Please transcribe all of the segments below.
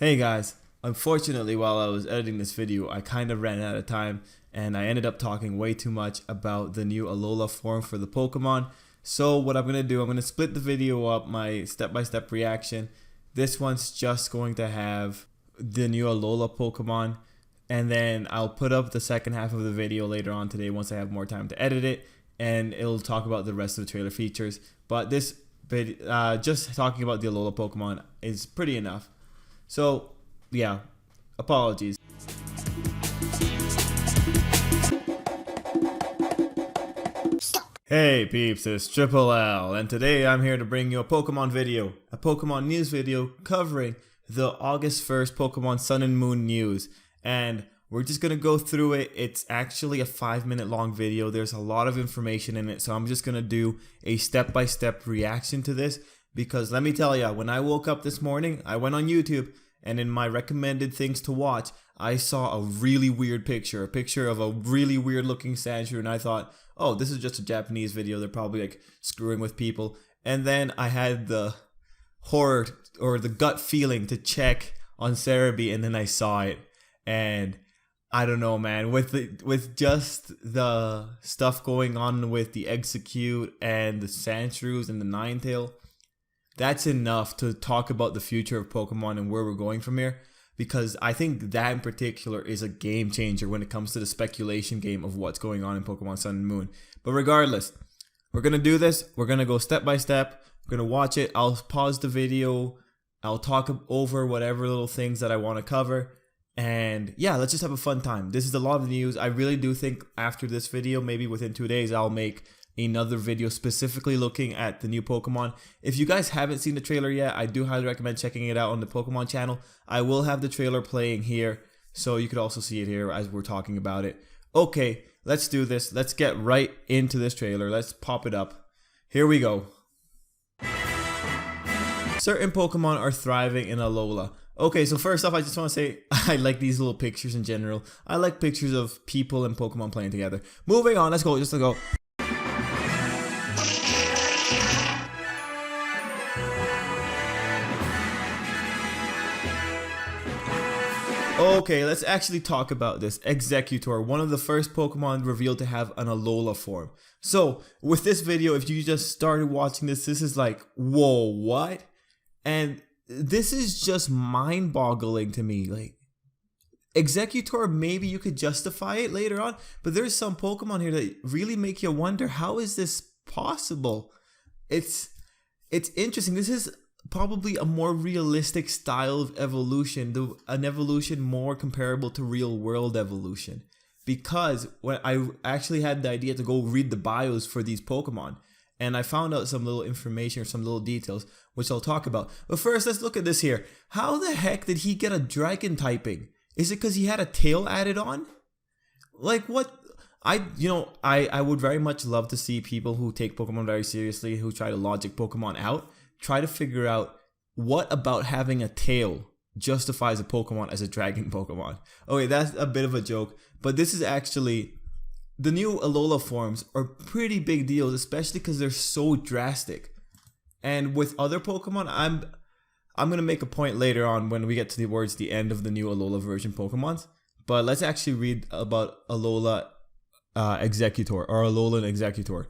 Hey guys, unfortunately while I was editing this video I kind of ran out of time and I ended up talking way too much about the new Alola form for the Pokemon. So what I'm going to do, I'm going to split the video up, my step-by-step reaction. This one's just going to have the new Alola Pokemon, and then I'll put up the second half of the video later on today once I have more time to edit it, and it'll talk about the rest of the trailer features. But this video, just talking about the Alola Pokemon is pretty enough. So, yeah, apologies. Hey peeps, it's Tripl-L, and today I'm here to bring you a Pokemon video, a Pokemon news video covering the August 1st Pokemon Sun and Moon news. And we're just going to go through it. It's actually a 5-minute long video. There's a lot of information in it, so I'm just going to do a step-by-step reaction to this. Because let me tell you, when I woke up this morning, I went on YouTube, and in my recommended things to watch, I saw a really weird picture, a picture of a really weird looking Sandshrew, and I thought, oh, this is just a Japanese video, they're probably like screwing with people. And then I had the horror or the gut feeling to check on Cerebi, and then I saw it, and I don't know, man, with just the stuff going on with the Execute and the Sandshrews and the Ninetale, that's enough to talk about the future of Pokemon and where we're going from here, because I think that in particular is a game changer when it comes to the speculation game of what's going on in Pokemon Sun and Moon. But regardless, we're going to do this. We're going to go step by step. We're going to watch it. I'll pause the video. I'll talk over whatever little things that I want to cover. And yeah, let's just have a fun time. This is a lot of news. I really do think after this video, maybe within 2 days, I'll make another video specifically looking at the new Pokemon. If you guys haven't seen the trailer yet, I do highly recommend checking it out on the Pokemon channel. I will have the trailer playing here, so you could also see it here as we're talking about it. Okay, let's do this. Let's get right into this trailer. Let's pop it up. Here we go. Certain Pokemon are thriving in Alola. Okay, so first off, I just want to say I like these little pictures in general. I like pictures of people and Pokemon playing together. Moving on, let's go. Just to go. Okay, let's actually talk about this. Exeggutor, one of the first Pokemon revealed to have an Alola form. So, with this video, if you just started watching this, this is like, whoa, what? And this is just mind-boggling to me. Like, Exeggutor, maybe you could justify it later on, but there's some Pokemon here that really make you wonder, how is this possible? It's interesting. This is probably a more realistic style of evolution, an evolution more comparable to real world evolution. Because when I actually had the idea to go read the bios for these Pokemon, and I found out some little information or some little details, which I'll talk about. But first, let's look at this here. How the heck did he get a dragon typing? Is it because he had a tail added on? Like what? I would very much love to see people who take Pokemon very seriously, who try to logic Pokemon out, try to figure out what about having a tail justifies a Pokemon as a dragon Pokemon. Okay, that's a bit of a joke, but this is actually, the new Alola forms are pretty big deals, especially because they're so drastic. And with other Pokemon, I'm gonna make a point later on when we get towards the end of the new Alola version Pokemons. But let's actually read about Alola Exeggutor, or Alolan Exeggutor.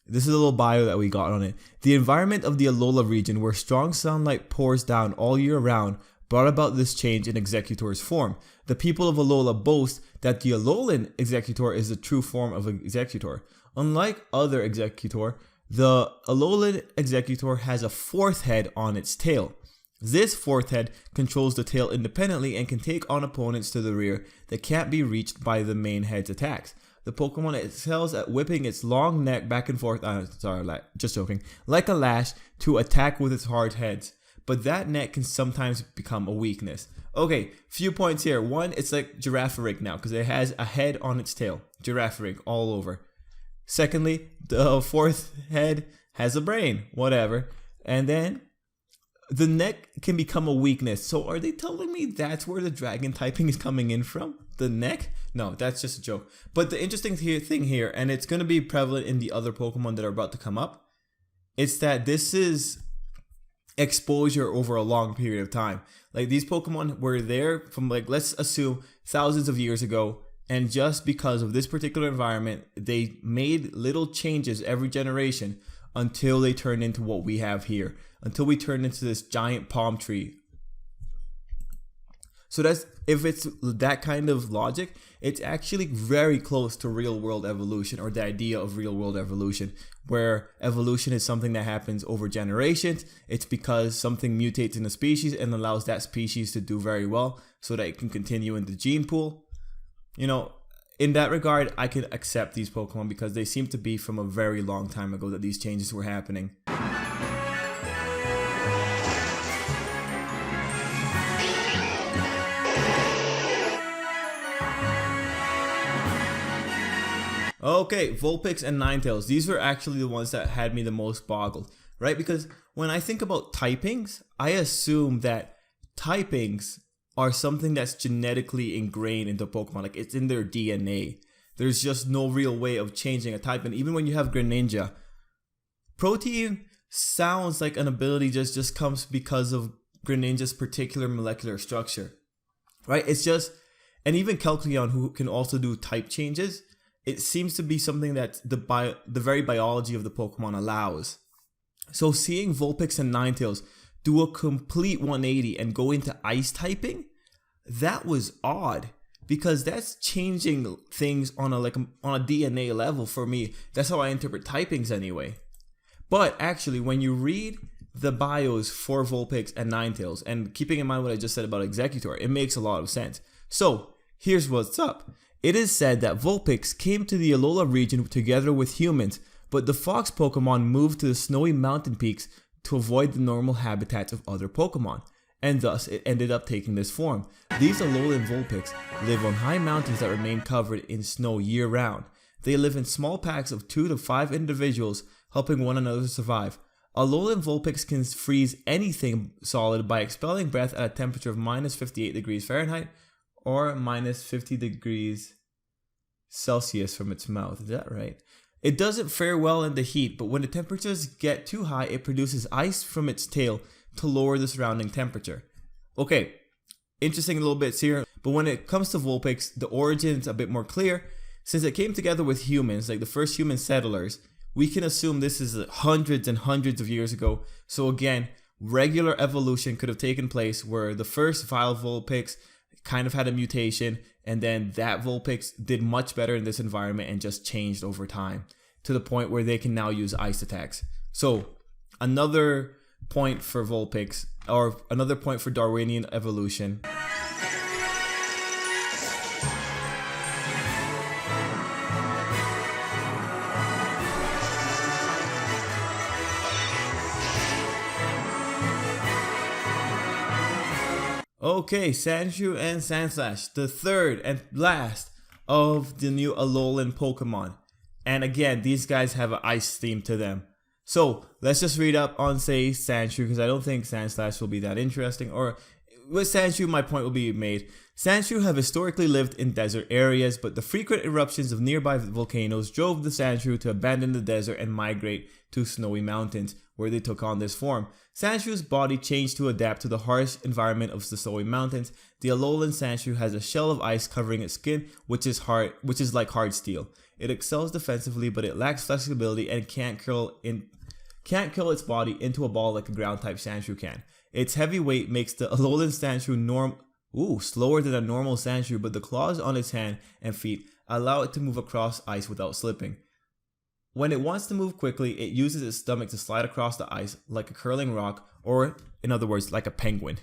This is a little bio that we got on it. The environment of the Alola region, where strong sunlight pours down all year round, brought about this change in Exeggutor's form. The people of Alola boast that the Alolan Exeggutor is the true form of Exeggutor. Unlike other Exeggutor, the Alolan Exeggutor has a fourth head on its tail. This fourth head controls the tail independently and can take on opponents to the rear that can't be reached by the main head's attacks. The Pokemon excels at whipping its long neck back and forth, just joking, like a lash to attack with its hard heads. But that neck can sometimes become a weakness. Okay, few points here. One, it's like Girafarig now, because it has a head on its tail. Girafarig all over. Secondly, the fourth head has a brain, whatever. And then the neck can become a weakness. So are they telling me that's where the dragon typing is coming in from? The neck? No, that's just a joke. But the interesting thing here, and it's going to be prevalent in the other Pokemon that are about to come up, it's that this is exposure over a long period of time. Like these Pokemon were there from, like, let's assume thousands of years ago, and just because of this particular environment, they made little changes every generation until they turned into what we have here, until we turned into this giant palm tree. So that's, if it's that kind of logic, it's actually very close to real world evolution, or the idea of real world evolution, where evolution is something that happens over generations. It's because something mutates in a species and allows that species to do very well so that it can continue in the gene pool. You know, in that regard, I can accept these Pokemon because they seem to be from a very long time ago that these changes were happening. Okay, Vulpix and Ninetales. These were actually the ones that had me the most boggled, right? Because when I think about typings, I assume that typings are something that's genetically ingrained into Pokemon. Like, it's in their DNA. There's just no real way of changing a type. And even when you have Greninja, Protein sounds like an ability just comes because of Greninja's particular molecular structure, right? It's just, and even Kelcleon, who can also do type changes, it seems to be something that the very biology of the Pokemon allows. So seeing Vulpix and Ninetales do a complete 180 and go into ice typing, that was odd, because that's changing things on a DNA level for me. That's how I interpret typings anyway. But actually, when you read the bios for Vulpix and Ninetales, and keeping in mind what I just said about Executor, it makes a lot of sense. So here's what's up. It is said that Vulpix came to the Alola region together with humans, but the fox Pokemon moved to the snowy mountain peaks to avoid the normal habitats of other Pokemon, and thus it ended up taking this form. These Alolan Vulpix live on high mountains that remain covered in snow year-round. They live in small packs of 2 to 5 individuals, helping one another survive. Alolan Vulpix can freeze anything solid by expelling breath at a temperature of minus 58 degrees Fahrenheit or minus 50 degrees Celsius from its mouth. Is that right? It doesn't fare well in the heat, but when the temperatures get too high, it produces ice from its tail to lower the surrounding temperature. Okay, interesting little bits here, but when it comes to Vulpix, the origin is a bit more clear. Since it came together with humans, like the first human settlers, we can assume this is hundreds and hundreds of years ago. So again, regular evolution could have taken place where the first vile Vulpix kind of had a mutation, and then that Vulpix did much better in this environment and just changed over time to the point where they can now use ice attacks. So another point for Vulpix, or another point for Darwinian evolution. Okay, Sandshrew and Sandslash, the third and last of the new Alolan Pokemon. And again, these guys have an ice theme to them. So let's just read up on, say, Sandshrew, because I don't think Sandslash will be that interesting. Or with Sandshrew, my point will be made. Sandshrew have historically lived in desert areas, but the frequent eruptions of nearby volcanoes drove the Sandshrew to abandon the desert and migrate to snowy mountains, where they took on this form. Sandshrew's body changed to adapt to the harsh environment of the snowy mountains. The Alolan Sandshrew has a shell of ice covering its skin, which is like hard steel. It excels defensively, but it lacks flexibility and can't curl its body into a ball like a ground-type Sandshrew can. Its heavy weight makes the Alolan Sandshrew slower than a normal Sandshrew, but the claws on its hand and feet allow it to move across ice without slipping. When it wants to move quickly, it uses its stomach to slide across the ice like a curling rock, or in other words, like a penguin.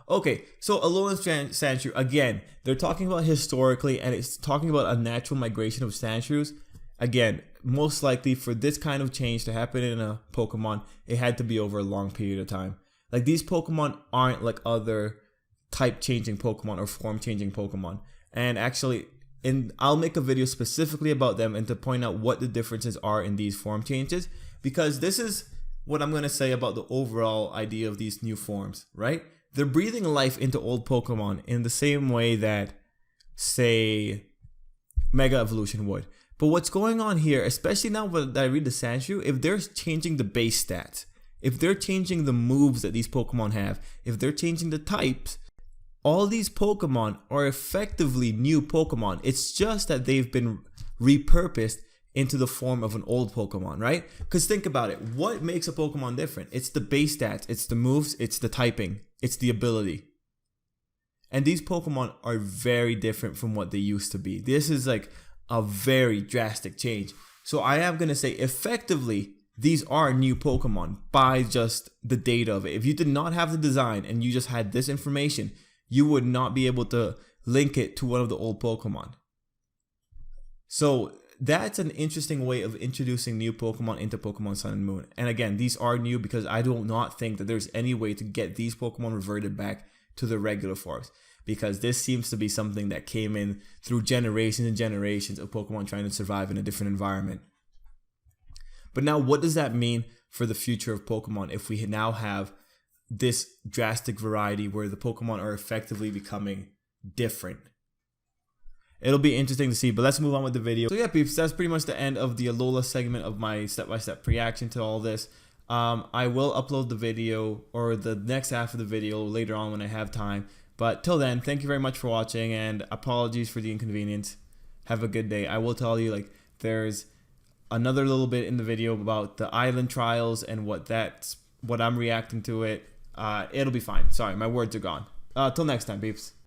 Okay, so Alolan Sandshrew, again, they're talking about historically, and it's talking about a natural migration of Sandshrews. Again, most likely for this kind of change to happen in a Pokemon, it had to be over a long period of time. Like, these Pokemon aren't like other type changing Pokemon or form changing Pokemon. And actually, I'll make a video specifically about them and to point out what the differences are in these form changes, because this is what I'm going to say about the overall idea of these new forms, right? They're breathing life into old Pokemon in the same way that, say, Mega Evolution would. But what's going on here, especially now that I read the Sandshrew, if they're changing the base stats, if they're changing the moves that these Pokemon have, if they're changing the types, all these Pokemon are effectively new Pokemon. It's just that they've been repurposed into the form of an old Pokemon, right? Because think about it. What makes a Pokemon different? It's the base stats, it's the moves, it's the typing, it's the ability. And these Pokemon are very different from what they used to be. This is like a very drastic change. So I am going to say effectively, these are new Pokemon by just the data of it. If you did not have the design and you just had this information, you would not be able to link it to one of the old Pokemon. So that's an interesting way of introducing new Pokemon into Pokemon Sun and Moon. And again, these are new because I do not think that there's any way to get these Pokemon reverted back to the regular forms, because this seems to be something that came in through generations and generations of Pokemon trying to survive in a different environment. But now, what does that mean for the future of Pokemon if we now have this drastic variety where the Pokemon are effectively becoming different? It'll be interesting to see, but let's move on with the video. So yeah, peeps, that's pretty much the end of the Alola segment of my step-by-step reaction to all this. I will upload the video, or the next half of the video, later on when I have time. But till then, thank you very much for watching, and apologies for the inconvenience. Have a good day. I will tell you, like, there's another little bit in the video about the island trials and what I'm reacting to it. It'll be fine. Sorry, my words are gone. Till next time, peeps.